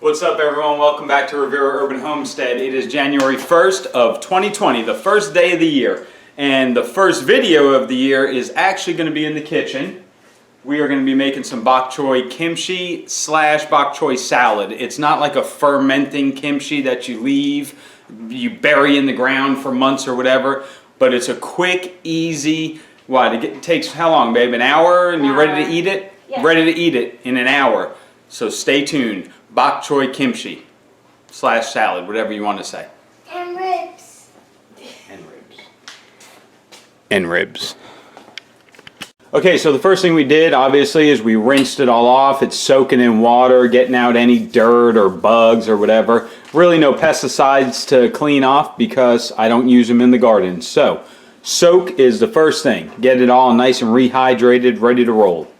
What's up, everyone? Welcome back to Rivera Urban Homestead. It is January 1st of 2020, the first day of the year. And the first video of the year is actually going to be in the kitchen. We are going to be making some bok choy kimchi slash bok choy salad. It's not like a fermenting kimchi that you bury in the ground for months or whatever, but it's a quick, easy, it takes how long, babe? An hour and you're ready to eat it? Yeah. Ready to eat it in an hour. So stay tuned. Bok choy kimchi slash salad, whatever you want to say. And ribs. And ribs. And ribs. Okay, so the first thing we did, obviously, is we rinsed it all off. It's soaking in water, getting out any dirt or bugs or whatever. Really no pesticides to clean off because I don't use them in the garden. So, soak is the first thing. Get it all nice and rehydrated, ready to roll.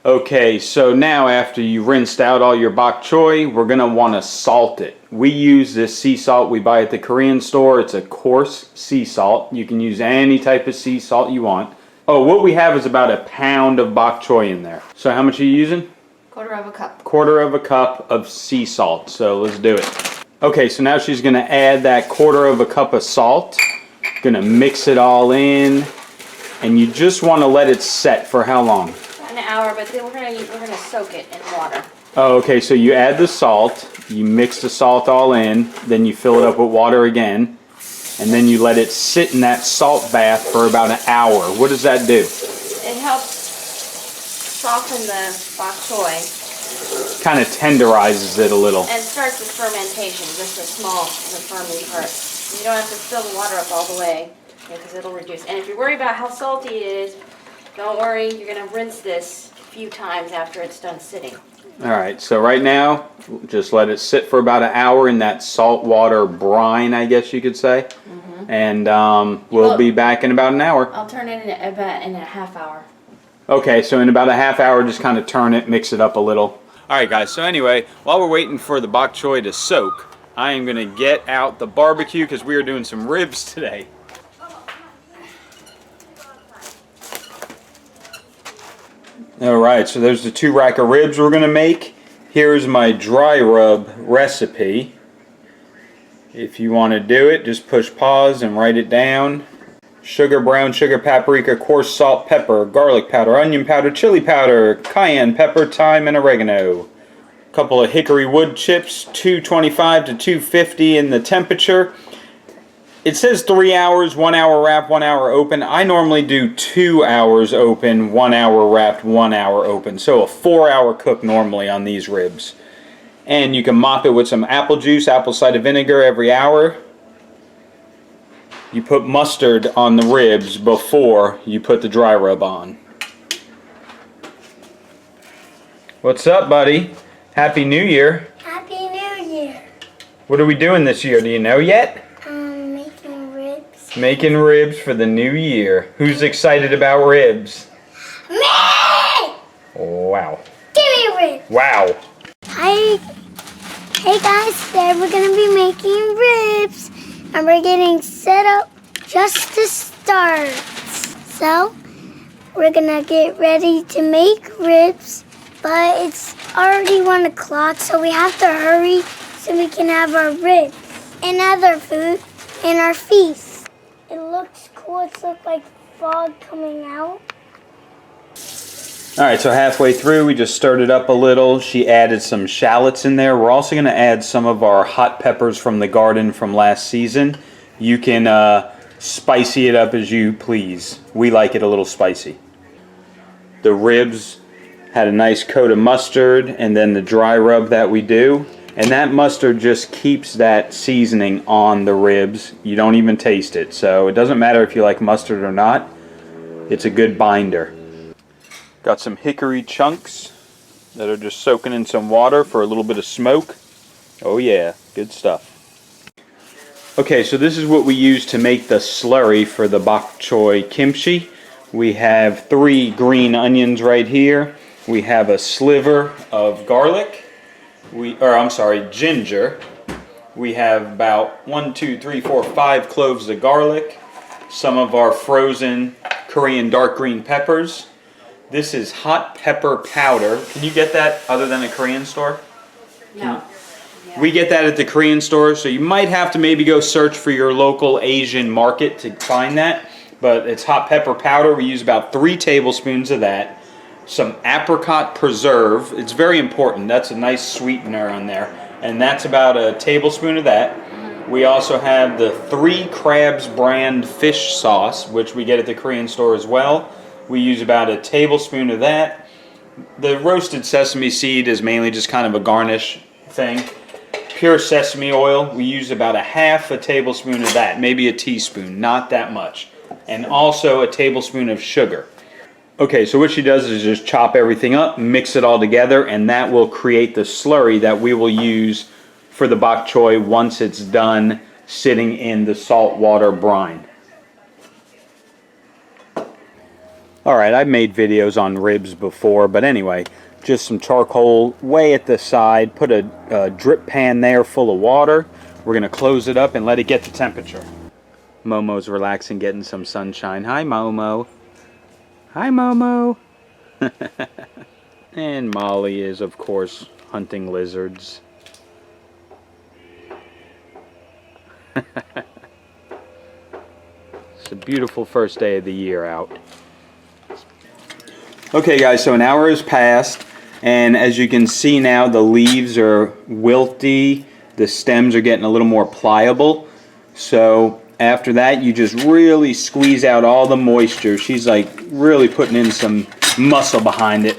Okay, so now after you rinsed out all your bok choy, we're going to want to salt it. We use this sea salt we buy at the Korean store. It's a coarse sea salt. You can use any type of sea salt you want. Oh, what we have is about a pound of bok choy in there. So how much are you using? Quarter of a cup. Quarter of a cup of sea salt. So let's do it. Okay, so now she's going to add that quarter of a cup of salt. Going to mix it all in. And you just want to let it set for how long? An hour, but then we're gonna soak it in water. Oh, okay, so you add the salt, you mix the salt all in, then you fill it up with water again, and then you let it sit in that salt bath for about an hour. What does that do? It helps soften the bok choy. Kind of tenderizes it a little. And starts with fermentation, just a small, the fermenting part. You don't have to fill the water up all the way, because it'll reduce. And if you're worried about how salty it is, don't worry, you're going to rinse this a few times after it's done sitting. Alright, so right now, just let it sit for about an hour in that salt water brine, I guess you could say. And we'll be back in about an hour. I'll turn it in a half hour. Okay, so in about a half hour, just kind of turn it, mix it up a little. Alright guys, so anyway, while we're waiting for the bok choy to soak, I am going to get out the barbecue because we are doing some ribs today. Alright, so there's the 2 rack of ribs we're going to make. Here's my dry rub recipe. If you want to do it, just push pause and write it down. Sugar, brown sugar, paprika, coarse salt, pepper, garlic powder, onion powder, chili powder, cayenne pepper, thyme, and oregano. A couple of hickory wood chips, 225 to 250 in the temperature. It says 3 hours, 1 hour wrap, 1 hour open. I normally do 2 hours open, 1 hour wrapped, 1 hour open. So a 4-hour cook normally on these ribs. And you can mop it with some apple juice, apple cider vinegar every hour. You put mustard on the ribs before you put the dry rub on. What's up, buddy? Happy New Year. Happy New Year. What are we doing this year? Do you know yet? Making ribs. Making ribs for the new year. Who's excited about ribs? Me! Wow. Give me ribs. Wow. Hi. Hey guys, today we're going to be making ribs. And we're getting set up just to start. So, we're going to get ready to make ribs. But it's already 1 o'clock, so we have to hurry so we can have our ribs and other food and our feast. It looks cool. It looks like fog coming out. Alright, so halfway through we just stirred it up a little. She added some shallots in there. We're also going to add some of our hot peppers from the garden from last season. You can spicy it up as you please. We like it a little spicy. The ribs had a nice coat of mustard and then the dry rub that we do. And that mustard just keeps that seasoning on the ribs. You don't even taste it. So it doesn't matter if you like mustard or not. It's a good binder. Got some hickory chunks that are just soaking in some water for a little bit of smoke. Oh yeah, good stuff. Okay, so this is what we use to make the slurry for the bok choy kimchi. We have 3 green onions right here. We have a sliver of garlic. Ginger. We have about 1, 2, 3, 4, 5 cloves of garlic. Some of our frozen Korean dark green peppers. This is hot pepper powder. Can you get that other than a Korean store? No. We get that at the Korean store, so you might have to maybe go search for your local Asian market to find that. But it's hot pepper powder. We use about 3 tablespoons of that. Some apricot preserve. It's very important. That's a nice sweetener on there. And that's about a tablespoon of that. We also have the 3 Crabs brand fish sauce, which we get at the Korean store as well. We use about a tablespoon of that. The roasted sesame seed is mainly just kind of a garnish thing. Pure sesame oil, we use about a half a tablespoon of that, maybe a teaspoon, not that much. And also a tablespoon of sugar. Okay, so what she does is just chop everything up, mix it all together, and that will create the slurry that we will use for the bok choy once it's done sitting in the salt water brine. Alright, I've made videos on ribs before, but anyway, just some charcoal way at the side, put a drip pan there full of water. We're going to close it up and let it get to temperature. Momo's relaxing, getting some sunshine. Hi, Momo. Hi, Momo. And Molly is, of course, hunting lizards. It's a beautiful first day of the year out. Okay guys, so an hour has passed, and as you can see now, the leaves are wilty, the stems are getting a little more pliable. So after that, you just really squeeze out all the moisture. She's like really putting in some muscle behind it.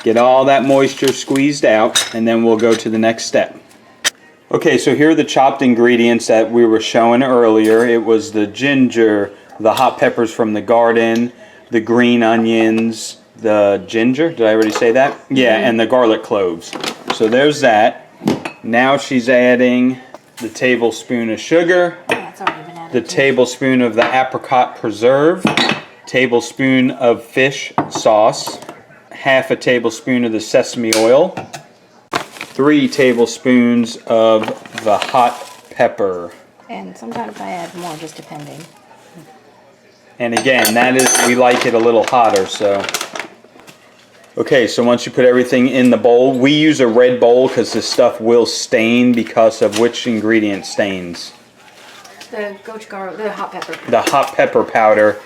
Get all that moisture squeezed out, and then we'll go to the next step. Okay, so here are the chopped ingredients that we were showing earlier. It was the ginger, the hot peppers from the garden, the green onions, the ginger, did I already say that? Yeah, and the garlic cloves. So there's that. Now she's adding the tablespoon of sugar, That's already been added. the tablespoon of the apricot preserve, tablespoon of fish sauce, half a tablespoon of the sesame oil, 3 tablespoons of the hot pepper. And sometimes I add more, just depending. And again, that is, we like it a little hotter, so. Okay, so once you put everything in the bowl, we use a red bowl because this stuff will stain because of which ingredient stains. The gochujang, the hot pepper. The hot pepper powder,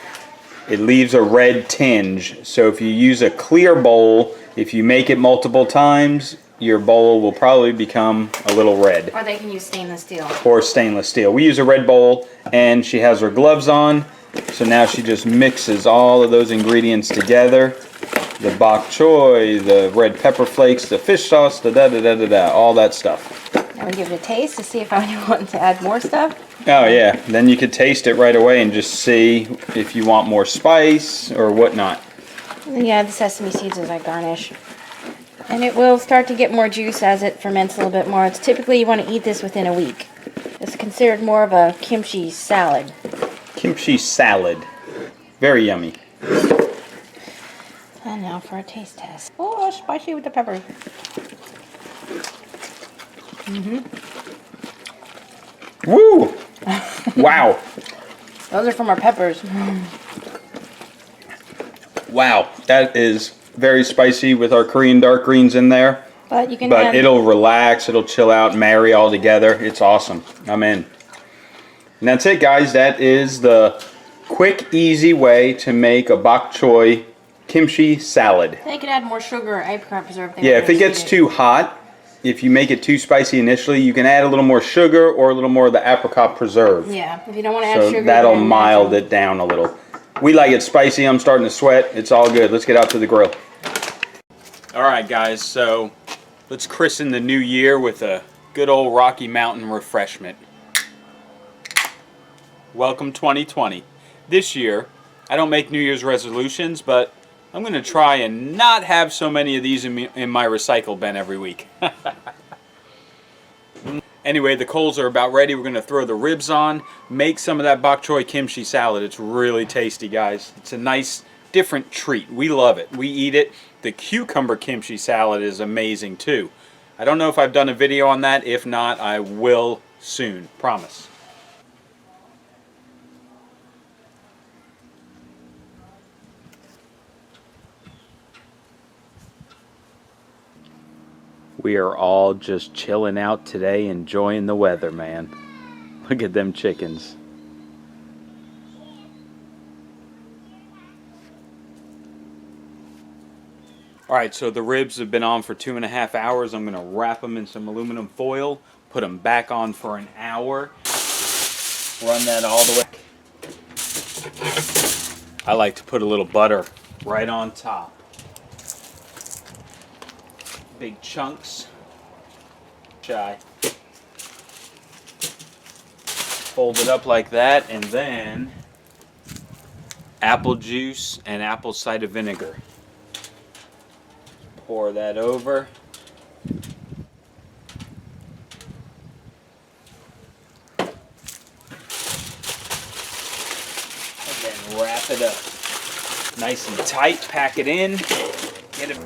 it leaves a red tinge. So if you use a clear bowl, if you make it multiple times, your bowl will probably become a little red. Or they can use stainless steel. Or stainless steel. We use a red bowl, and she has her gloves on. So now she just mixes all of those ingredients together. The bok choy, the red pepper flakes, the fish sauce, the da-da-da-da-da, all that stuff. Now we give it a taste to see if I want to add more stuff. Oh yeah, then you could taste it right away and just see if you want more spice or whatnot. And then you add the sesame seeds as I garnish. And it will start to get more juice as it ferments a little bit more. It's typically you want to eat this within a week. It's considered more of a kimchi salad. Kimchi salad. Very yummy. And now for a taste test. Oh, spicy with the pepper. Woo! Wow. Those are from our peppers. Wow, that is very spicy with our Korean dark greens in there. But you can But add... it'll relax, it'll chill out, marry all together. It's awesome. I'm in. And that's it, guys. That is the quick, easy way to make a bok choy kimchi salad. They could add more sugar or apricot preserve. Yeah, if it gets too hot, if you make it too spicy initially, you can add a little more sugar or a little more of the apricot preserve. Yeah, if you don't want to add So sugar, that'll then mild it down a little. We like it spicy. I'm starting to sweat. It's all good. Let's get out to the grill. All right, guys. So let's christen the new year with a good old Rocky Mountain refreshment. Welcome 2020. This year, I don't make New Year's resolutions, but I'm going to try and not have so many of these in my recycle bin every week. Anyway, the coals are about ready. We're going to throw the ribs on, make some of that bok choy kimchi salad. It's really tasty, guys. It's a nice, different treat. We love it. We eat it. The cucumber kimchi salad is amazing, too. I don't know if I've done a video on that. If not, I will soon. Promise. We are all just chilling out today, enjoying the weather, man. Look at them chickens. Alright, so the ribs have been on for 2.5 hours. I'm going to wrap them in some aluminum foil, put them back on for an hour, run that all the way. I like to put a little butter right on top. Big chunks. Shy. Fold it up like that, and then apple juice and apple cider vinegar. Pour that over. And then wrap it up. Nice and tight, pack it in. Get it.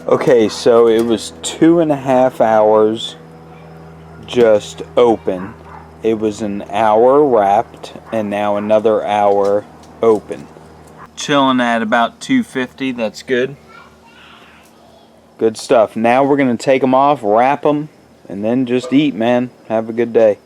Okay, so it was 2.5 hours just open. It was an hour wrapped, and now another hour open. Chilling at about 250, that's good. Good stuff. Now we're going to take them off, wrap them, and then just eat, man. Have a good day.